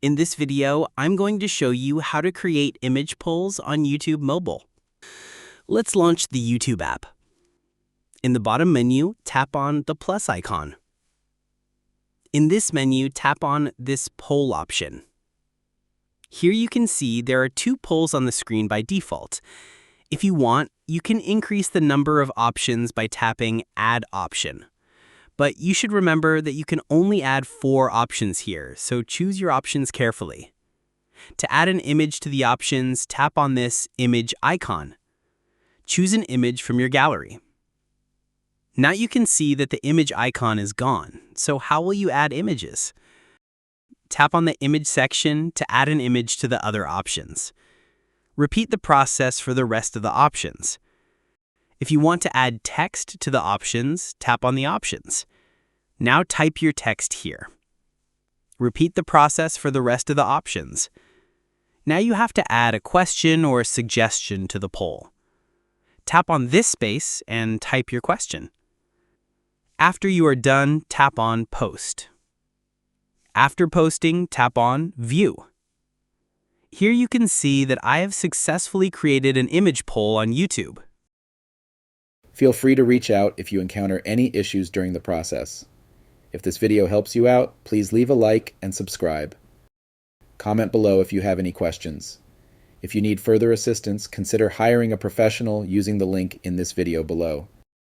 In this video, I'm going to show you how to create image polls on YouTube Mobile. Let's launch the YouTube app. In the bottom menu, tap on the plus icon. In this menu, tap on this poll option. Here you can see there are two polls on the screen by default. If you want, you can increase the number of options by tapping Add Option. But you should remember that you can only add 4 options here, so choose your options carefully. To add an image to the options, tap on this image icon. Choose an image from your gallery. Now you can see that the image icon is gone, so how will you add images? Tap on the image section to add an image to the other options. Repeat the process for the rest of the options. If you want to add text to the options, tap on the options. Now type your text here. Repeat the process for the rest of the options. Now you have to add a question or a suggestion to the poll. Tap on this space and type your question. After you are done, tap on Post. After posting, tap on View. Here you can see that I have successfully created an image poll on YouTube. Feel free to reach out if you encounter any issues during the process. If this video helps you out, please leave a like and subscribe. Comment below if you have any questions. If you need further assistance, consider hiring a professional using the link in this video below.